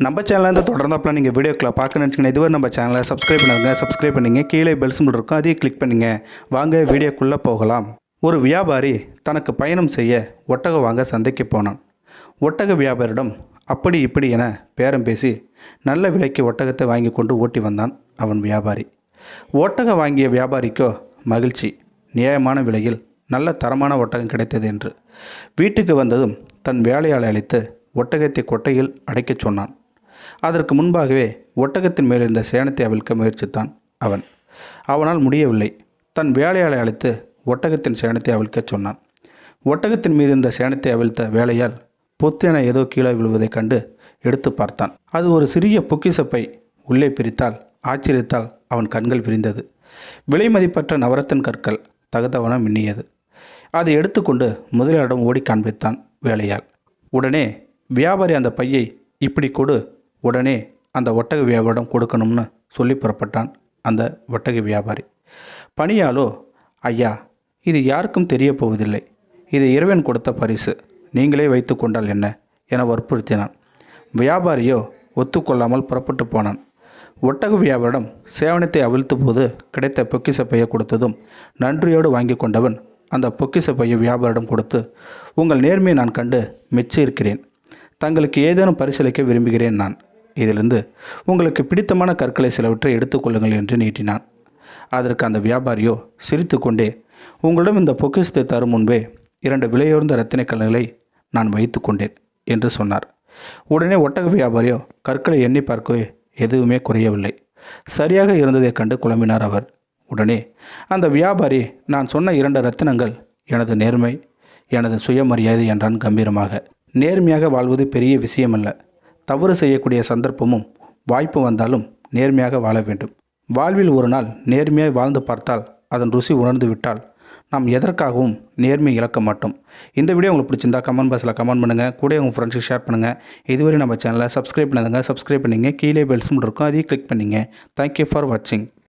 நம்ம சேனலேருந்து தொடர்ந்தாப்பில் நீங்கள் வீடியோக்களை பார்க்க நினச்சிங்கன்னா இதுவரை நம்ம சேனலை சப்ஸ்கிரைப் பண்ணுங்க கீழே பெல் சிம்பிள் இருக்கும் அதையும் கிளிக் பண்ணுங்க. வாங்க வீடியோக்குள்ளே போகலாம். ஒரு வியாபாரி தனக்கு பயணம் செய்ய ஒட்டகம் வாங்க சந்தைக்கு போனான். ஒட்டக வியாபாரியிடம் அப்படி இப்படி என பேரம் பேசி நல்ல விலைக்கு ஒட்டகத்தை வாங்கி கொண்டு ஓட்டி வந்தான் அவன் வியாபாரி. ஒட்டகம் வாங்கிய வியாபாரிக்கோ மகிழ்ச்சி. நியாயமான விலையில் நல்ல தரமான ஒட்டகம் கிடைத்தது என்று வீட்டுக்கு வந்ததும் தன் வேலையாளை அழைத்து ஒட்டகத்தை கொட்டையில் அடைக்கச் சொன்னான். அதற்கு முன்பாகவே ஒட்டகத்தின் மேலிருந்த சேணத்தை அவிழ்க்க முயற்சித்தான் அவன். அவனால் முடியவில்லை. தன் வேலையாளை அழைத்து ஒட்டகத்தின் சேணத்தை அவிழ்க்கச் சொன்னான். ஒட்டகத்தின் மீது இருந்த சேணத்தை அவிழ்த்த வேலையால் பொத்தென ஏதோ கீழே விழுவதைக் கண்டு எடுத்து பார்த்தான். அது ஒரு சிறிய பொக்கிசப்பை. உள்ளே பிரித்தால் ஆச்சரியத்தால் அவன் கண்கள் விரிந்தது. விலை மதிப்பற்ற நவரத்தன் கற்கள் தகதவன மின்னியது. அதை எடுத்துக்கொண்டு முதலியாரிடம் ஓடி காண்பித்தான் வேலையால். உடனே வியாபாரி அந்த பையை இப்படி கொடு, உடனே அந்த ஒட்டக வியாபாரிடம் கொடுக்கணும்னு சொல்லி புறப்பட்டான் அந்த ஒட்டக வியாபாரி. பணியாலோ, ஐயா, இது யாருக்கும் தெரிய போவதில்லை. இது இறைவன் கொடுத்த பரிசு, நீங்களே வைத்து கொண்டால் என்ன என வற்புறுத்தினான். வியாபாரியோ ஒத்துக்கொள்ளாமல் புறப்பட்டு போனான். ஒட்டக வியாபாரிடம் சேவனத்தை அவிழ்த்த போது கிடைத்த பொக்கிச பையை கொடுத்ததும் நன்றியோடு வாங்கி கொண்டவன் அந்த பொக்கிச பையை வியாபாரிடம் கொடுத்து, உங்கள் நேர்மையை நான் கண்டு மெச்சி இருக்கிறேன். தங்களுக்கு ஏதேனும் பரிசளிக்க விரும்புகிறேன். நான் இதிலிருந்து உங்களுக்கு பிடித்தமான கற்களை சிலவற்றை எடுத்துக்கொள்ளுங்கள் என்று நீட்டினான். அதற்கு அந்த வியாபாரியோ சிரித்து கொண்டே, உங்களிடம் இந்த பொக்கிஷத்தை தரும் முன்பே 2 விலையுயர்ந்த இரத்தின கல்லுகளை நான் வைத்து கொண்டேன் என்று சொன்னார். உடனே ஒட்டக வியாபாரியோ கற்களை எண்ணி பார்க்கவே எதுவுமே குறையவில்லை. சரியாக இருந்ததைக் கண்டு குழம்பினார் அவர். உடனே அந்த வியாபாரி, நான் சொன்ன 2 ரத்தினங்கள் எனது நேர்மை, எனது சுயமரியாதை என்றான் கம்பீரமாக. நேர்மையாக வாழ்வது பெரிய விஷயமல்ல. தவறு செய்யக்கூடிய சந்தர்ப்பமும் வாய்ப்பு வந்தாலும் நேர்மையாக வாழ வேண்டும். வாழ்வில் ஒரு நாள் நேர்மையாக வாழ்ந்து பார்த்தால் அதன் ருசி உணர்ந்து விட்டால் நாம் எதற்காகவும் நேர்மை இழக்க மாட்டோம். இந்த வீடியோ உங்களுக்கு பிடிச்சிருந்தா கமெண்ட் பாக்ஸில் கமெண்ட் பண்ணுங்கள். கூட உங்கள் ஃப்ரெண்ட்ஸுக்கு ஷேர் பண்ணுங்கள். இதுவரை நம்ம சேனலை சப்ஸ்கிரைப் பண்ணிங்க கீழே பெல் சிம்பிள் இருக்கும், அதையும் கிளிக் பண்ணிங்க. தேங்க்யூ ஃபார் வாட்சிங்.